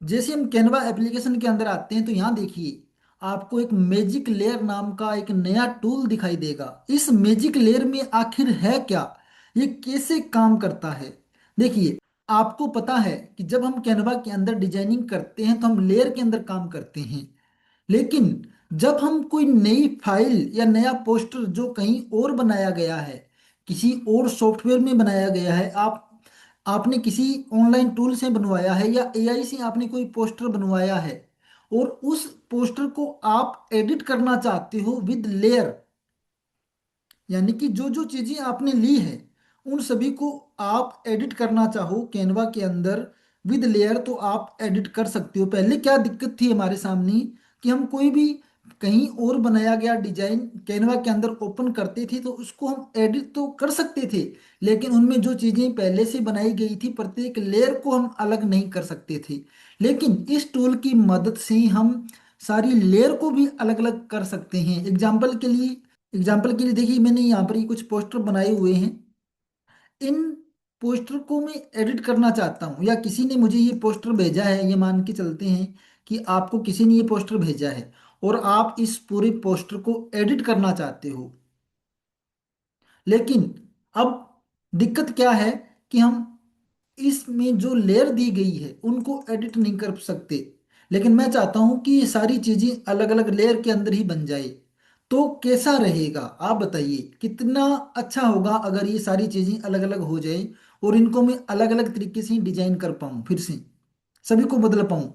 जैसे हम Canva application के अंदर आते हैं तो यहाँ देखिए, आपको एक मैजिक लेयर नाम का एक नया टूल दिखाई देगा। इस मैजिक लेयर में आखिर है क्या, ये कैसे काम करता है? देखिए, आपको पता है कि जब हम कैनवा के अंदर डिजाइनिंग करते हैं तो हम लेयर के अंदर काम करते हैं। लेकिन जब हम कोई नई फाइल या नया पोस्टर जो कहीं और बनाया गया है, किसी और सॉफ्टवेयर में बनाया गया है, आपने किसी ऑनलाइन टूल से बनवाया है या एआई से आपने कोई पोस्टर बनवाया है, और उस पोस्टर को आप एडिट करना चाहते हो विद लेयर, यानी कि जो जो चीजें आपने ली है उन सभी को आप एडिट करना चाहो कैनवा के अंदर विद लेयर, तो आप एडिट कर सकते हो। पहले क्या दिक्कत थी हमारे सामने, कि हम कोई भी कहीं और बनाया गया डिजाइन कैनवा के अंदर ओपन करते थे तो उसको हम एडिट तो कर सकते थे, लेकिन उनमें जो चीजें पहले से बनाई गई थी प्रत्येक लेयर को हम अलग नहीं कर सकते थे। लेकिन इस टूल की मदद से हम सारी लेयर को भी अलग अलग कर सकते हैं। एग्जाम्पल के लिए देखिए, मैंने यहाँ पर ये कुछ पोस्टर बनाए हुए हैं। इन पोस्टर को मैं एडिट करना चाहता हूँ, या किसी ने मुझे ये पोस्टर भेजा है, ये मान के चलते हैं कि आपको किसी ने ये पोस्टर भेजा है और आप इस पूरे पोस्टर को एडिट करना चाहते हो। लेकिन अब दिक्कत क्या है कि हम इसमें जो लेयर दी गई है उनको एडिट नहीं कर सकते। लेकिन मैं चाहता हूं कि ये सारी चीजें अलग अलग लेयर के अंदर ही बन जाए। तो कैसा रहेगा, आप बताइए कितना अच्छा होगा अगर ये सारी चीजें अलग अलग हो जाए और इनको मैं अलग अलग तरीके से डिजाइन कर पाऊं, फिर से सभी को बदल पाऊं।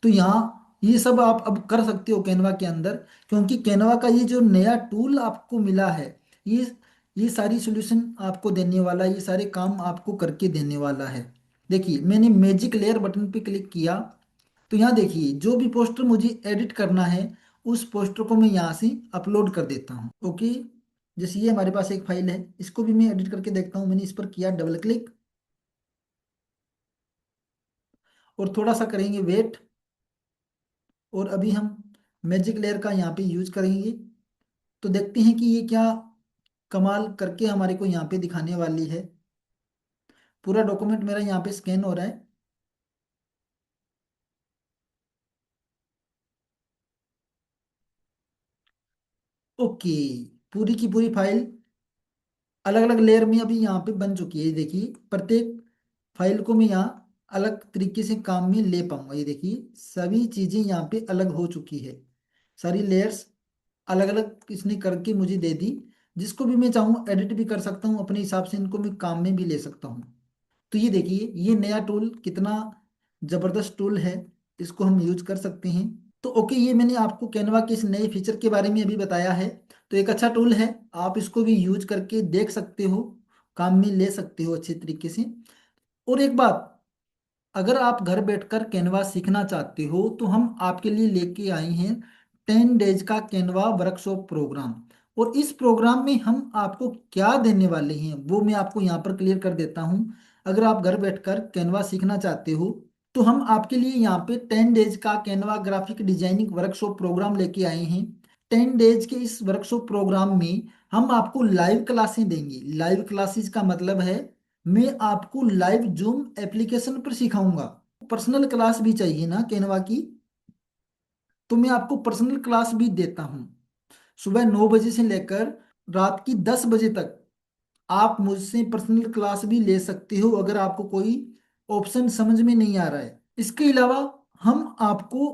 तो यहाँ ये सब आप अब कर सकते हो कैनवा के अंदर, क्योंकि कैनवा का ये जो नया टूल आपको मिला है, ये ये सारी सॉल्यूशन आपको देने वाला है, ये सारे काम आपको करके देने वाला है। देखिए, मैंने मैजिक लेयर बटन पे क्लिक किया तो यहाँ देखिए, जो भी पोस्टर मुझे एडिट करना है उस पोस्टर को मैं यहाँ से अपलोड कर देता हूँ। ओके, जैसे ये हमारे पास एक फाइल है, इसको भी मैं एडिट करके देखता हूँ। मैंने इस पर किया डबल क्लिक और थोड़ा सा करेंगे वेट, और अभी हम मैजिक लेयर का यहाँ पे यूज करेंगे। तो देखते हैं कि ये क्या कमाल करके हमारे को यहाँ पे दिखाने वाली है। पूरा डॉक्यूमेंट मेरा यहाँ पे स्कैन हो रहा है। ओके, पूरी की पूरी फाइल अलग अलग लेयर में अभी यहाँ पे बन चुकी है। ये देखिए, प्रत्येक फाइल को मैं यहाँ अलग तरीके से काम में ले पाऊंगा। ये देखिए, सभी चीजें यहाँ पे अलग हो चुकी है। सारी लेयर्स अलग अलग इसने करके मुझे दे दी। जिसको भी मैं चाहूँ एडिट भी कर सकता हूँ अपने हिसाब से, इनको मैं काम में भी ले सकता हूँ। तो ये देखिए, ये नया टूल कितना जबरदस्त टूल है, इसको हम यूज कर सकते हैं। तो ओके, ये मैंने आपको कैनवा के इस नए फीचर के बारे में अभी बताया है। तो एक अच्छा टूल है, आप इसको भी यूज करके देख सकते हो, काम में ले सकते हो अच्छे तरीके से। और एक बात, अगर आप घर बैठकर कैनवा सीखना चाहते हो तो हम आपके लिए लेके आए हैं 10 डेज का कैनवा वर्कशॉप प्रोग्राम। और इस प्रोग्राम में हम आपको क्या देने वाले हैं वो मैं आपको यहाँ पर क्लियर कर देता हूँ। अगर आप घर बैठकर कैनवा सीखना चाहते हो तो हम आपके लिए यहाँ पे 10 डेज का Canva graphic designing workshop programme लेके आए हैं। 10 डेज के इस वर्कशॉप प्रोग्राम में हम आपको लाइव क्लासें देंगे। लाइव क्लासेस का मतलब है मैं आपको लाइव जूम एप्लीकेशन पर सिखाऊंगा। पर्सनल क्लास भी चाहिए ना कैनवा की, तो मैं आपको पर्सनल क्लास भी देता हूँ। सुबह 9 बजे से लेकर रात की 10 बजे तक आप मुझसे पर्सनल क्लास भी ले सकते हो अगर आपको कोई ऑप्शन समझ में नहीं आ रहा है। इसके अलावा हम आपको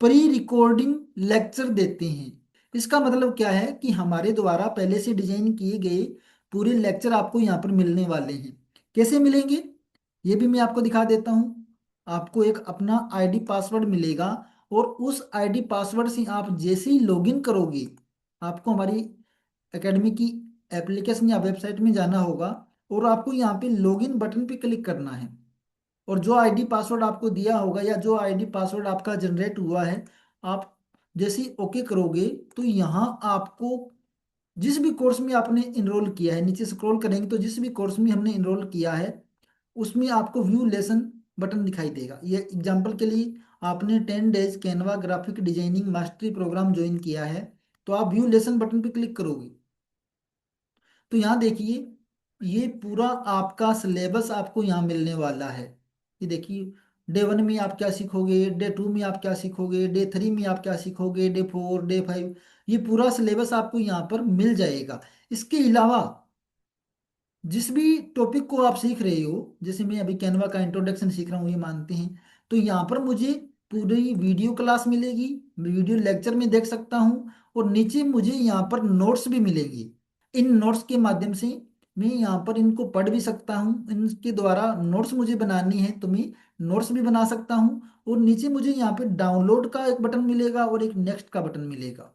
प्री रिकॉर्डिंग लेक्चर देते हैं। इसका मतलब क्या है कि हमारे द्वारा पहले से डिजाइन किए गए पूरे लेक्चर आपको यहाँ पर मिलने वाले हैं। कैसे मिलेंगे, ये भी मैं आपको दिखा देता हूँ। आपको एक अपना आईडी पासवर्ड मिलेगा, और उस आईडी पासवर्ड से आप जैसे ही लॉगिन करोगे, आपको हमारी एकेडमी की एप्लीकेशन या वेबसाइट में जाना होगा और आपको यहाँ पे लॉगिन बटन पे क्लिक करना है। और जो आईडी पासवर्ड आपको दिया होगा या जो आईडी पासवर्ड आपका जनरेट हुआ है, आप जैसे ही ओके करोगे तो यहाँ आपको जिस भी कोर्स में आपने इनरोल किया है, नीचे स्क्रॉल करेंगे तो जिस भी कोर्स में हमने इनरोल किया है उसमें आपको व्यू लेसन बटन दिखाई देगा। ये एग्जांपल के लिए, आपने 10 days Canva graphic designing mastery programme join किया है, तो आप व्यू लेसन बटन पे क्लिक करोगे तो यहाँ देखिए, ये पूरा आपका सिलेबस आपको यहाँ मिलने वाला है। ये देखिए, डे 1 में आप क्या सीखोगे, डे 2 में आप क्या सीखोगे, डे 3 में आप क्या सीखोगे, डे 4, डे 5, ये पूरा सिलेबस आपको यहाँ पर मिल जाएगा। इसके अलावा जिस भी टॉपिक को आप सीख रहे हो, जैसे मैं अभी कैनवा का इंट्रोडक्शन सीख रहा हूँ ये मानते हैं, तो यहाँ पर मुझे पूरी वीडियो क्लास मिलेगी, वीडियो लेक्चर में देख सकता हूँ, और नीचे मुझे यहाँ पर नोट्स भी मिलेंगी। इन नोट्स के माध्यम से मैं यहाँ पर इनको पढ़ भी सकता हूँ, इनके द्वारा नोट्स मुझे बनानी है तो मैं नोट्स भी बना सकता हूँ। और नीचे मुझे यहाँ पे डाउनलोड का एक बटन मिलेगा और एक नेक्स्ट का बटन मिलेगा।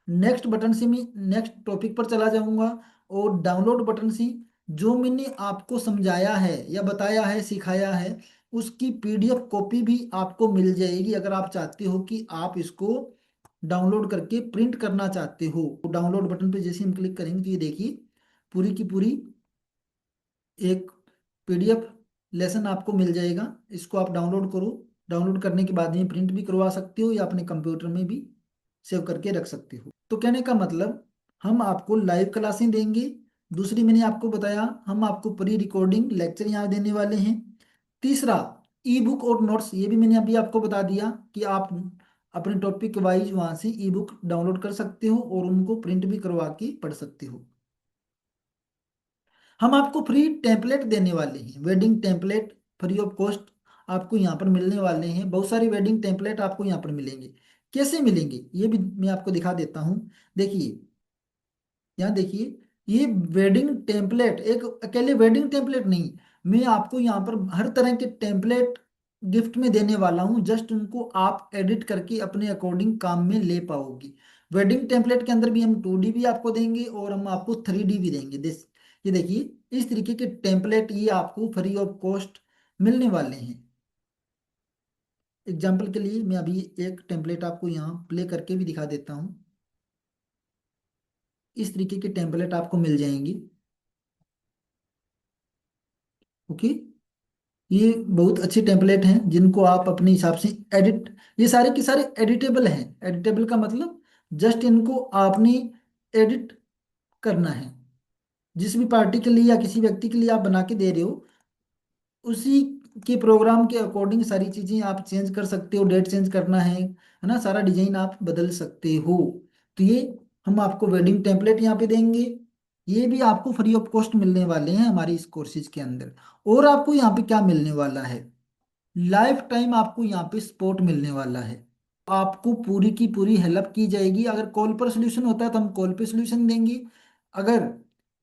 नेक्स्ट बटन से मैं नेक्स्ट टॉपिक पर चला जाऊंगा, और डाउनलोड बटन से जो मैंने आपको समझाया है या बताया है सिखाया है उसकी पीडीएफ कॉपी भी आपको मिल जाएगी। अगर आप चाहते हो कि आप इसको डाउनलोड करके प्रिंट करना चाहते हो, तो डाउनलोड बटन पे जैसे हम क्लिक करेंगे तो ये देखिए पूरी की पूरी एक पीडीएफ लेसन आपको मिल जाएगा। इसको आप डाउनलोड करो, डाउनलोड करने के बाद में प्रिंट भी करवा सकते हो या अपने कंप्यूटर में भी सेव करके रख सकते हो। तो कहने का मतलब, हम आपको लाइव क्लासें देंगे। दूसरी मैंने आपको बताया, हम आपको प्री रिकॉर्डिंग लेक्चर यहाँ देने वाले हैं। तीसरा, ई बुक और नोट्स, ये भी मैंने अभी आपको बता दिया कि आप अपने टॉपिक वाइज वहाँ से ई बुक डाउनलोड कर सकते हो और उनको प्रिंट भी करवा के पढ़ सकते हो। हम आपको फ्री टेम्पलेट देने वाले हैं, wedding template free of cost आपको यहाँ पर मिलने वाले हैं। बहुत सारी वेडिंग टेम्पलेट आपको यहाँ पर मिलेंगे। कैसे मिलेंगे ये भी मैं आपको दिखा देता हूँ। देखिए, यहाँ देखिए, ये वेडिंग टेम्पलेट एक अकेले वेडिंग टेम्पलेट नहीं, मैं आपको यहाँ पर हर तरह के टेम्पलेट गिफ्ट में देने वाला हूँ। जस्ट उनको आप एडिट करके अपने अकॉर्डिंग काम में ले पाओगी। वेडिंग टेम्पलेट के अंदर भी हम 2D भी आपको देंगे और हम आपको 3D भी देंगे। ये देखिए, इस तरीके के टेम्पलेट ये आपको फ्री ऑफ कॉस्ट मिलने वाले हैं। एग्जाम्पल के लिए मैं अभी एक टेम्पलेट आपको यहाँ प्ले करके भी दिखा देता हूँ। इस तरीके के टेम्पलेट आपको मिल जाएंगी। ओके, ये बहुत अच्छे टेम्पलेट हैं जिनको आप अपने हिसाब से एडिट, ये सारे के सारे एडिटेबल हैं। एडिटेबल का मतलब जस्ट इनको आपने एडिट करना है। जिस भी पार्टी के लिए या किसी व्यक्ति के लिए आप बना के दे रहे हो, उसी के प्रोग्राम के अकॉर्डिंग सारी चीजें आप चेंज कर सकते हो। डेट चेंज करना है ना, सारा डिजाइन आप बदल सकते हो। तो ये हम आपको वेडिंग टेम्पलेट यहाँ पे देंगे। ये भी आपको फ्री ऑफ कॉस्ट मिलने वाले हैं हमारी इस कोर्सेज के अंदर। और आपको यहाँ पे क्या मिलने वाला है, लाइफ टाइम आपको यहाँ पे सपोर्ट मिलने वाला है। आपको पूरी की पूरी हेल्प की जाएगी। अगर कॉल पर सोल्यूशन होता है तो हम कॉल पे सोल्यूशन देंगे। अगर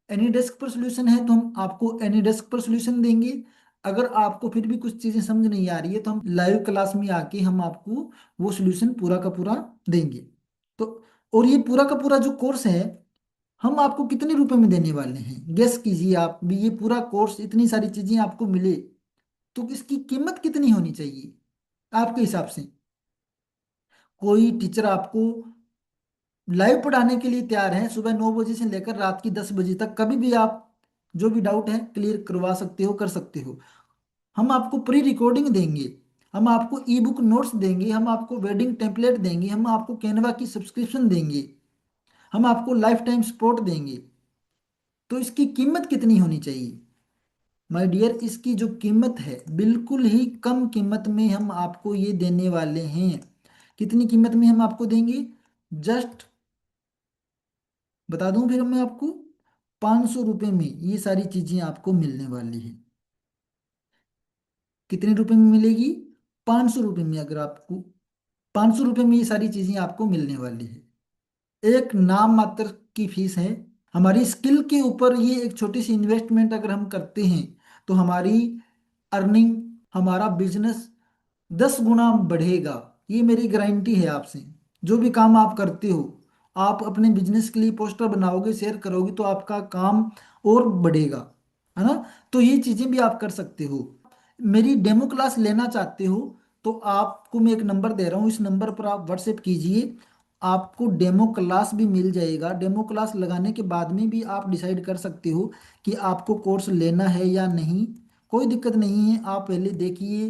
एनी डेस्क पर सोल्यूशन है तो हम आपको एनी डेस्क पर सोल्यूशन देंगे। अगर आपको फिर भी कुछ चीजें समझ नहीं आ रही है तो हम लाइव क्लास में आके हम आपको वो सोल्यूशन पूरा का पूरा देंगे। तो और ये पूरा का पूरा जो कोर्स है, हम आपको कितने रुपए में देने वाले हैं, गेस कीजिए आप भी। ये पूरा कोर्स इतनी सारी चीजें आपको मिले तो इसकी कीमत कितनी होनी चाहिए आपके हिसाब से। कोई टीचर आपको लाइव पढ़ाने के लिए तैयार है, सुबह 9 बजे से लेकर रात की 10 बजे तक, कभी भी आप जो भी डाउट है क्लियर करवा सकते हो, कर सकते हो। हम आपको प्री रिकॉर्डिंग देंगे, हम आपको ई बुक नोट्स देंगे, हम आपको वेडिंग टेम्पलेट देंगे, हम आपको कैनवा की सब्सक्रिप्शन देंगे, हम आपको लाइफ टाइम सपोर्ट देंगे। तो इसकी कीमत कितनी होनी चाहिए माय डियर, इसकी जो कीमत है बिल्कुल ही कम कीमत में हम आपको ये देने वाले हैं। कितनी कीमत में हम आपको देंगे, जस्ट बता दूं फिर मैं आपको, 500 रुपये में ये सारी चीजें आपको मिलने वाली है। कितने रुपए में मिलेगी, 500 रुपये में। अगर आपको 500 रुपये में ये सारी चीजें आपको मिलने वाली है, एक नाम मात्र की फीस है। हमारी स्किल के ऊपर ये एक छोटी सी इन्वेस्टमेंट अगर हम करते हैं तो हमारी अर्निंग, हमारा बिजनेस 10 गुना बढ़ेगा। ये मेरी गारंटी है आपसे। जो भी काम आप करते हो, आप अपने बिजनेस के लिए पोस्टर बनाओगे, शेयर करोगे तो आपका काम और बढ़ेगा, है ना। तो ये चीजें भी आप कर सकते हो। मेरी डेमो क्लास लेना चाहते हो तो आपको मैं एक नंबर दे रहा हूँ, इस नंबर पर आप व्हाट्सएप कीजिए, आपको डेमो क्लास भी मिल जाएगा। डेमो क्लास लगाने के बाद में भी आप डिसाइड कर सकते हो कि आपको कोर्स लेना है या नहीं। कोई दिक्कत नहीं है, आप पहले देखिए,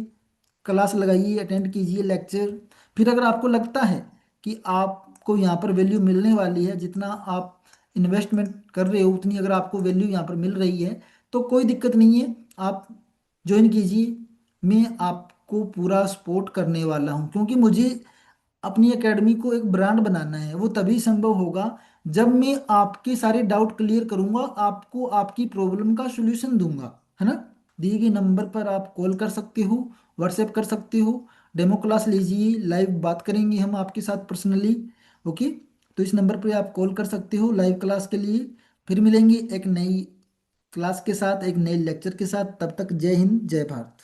क्लास लगाइए, अटेंड कीजिए लेक्चर। फिर अगर आपको लगता है कि आपको यहाँ पर वैल्यू मिलने वाली है, जितना आप इन्वेस्टमेंट कर रहे हो उतनी अगर आपको वैल्यू यहाँ पर मिल रही है, तो कोई दिक्कत नहीं है, आप ज्वाइन कीजिए। मैं आपको आपको पूरा सपोर्ट करने वाला हूँ, क्योंकि मुझे अपनी एकेडमी को एक ब्रांड बनाना है। वो तभी संभव होगा जब मैं आपके सारे डाउट क्लियर करूंगा, आपको आपकी प्रॉब्लम का सॉल्यूशन दूंगा, है ना। दिए गए नंबर पर आप कॉल कर सकते हो, व्हाट्सएप कर सकते हो, डेमो क्लास लीजिए, लाइव बात करेंगे हम आपके साथ पर्सनली। ओके, तो इस नंबर पर आप कॉल कर सकते हो लाइव क्लास के लिए। फिर मिलेंगे एक नई क्लास के साथ, एक नए लेक्चर के साथ। तब तक जय हिंद, जय भारत।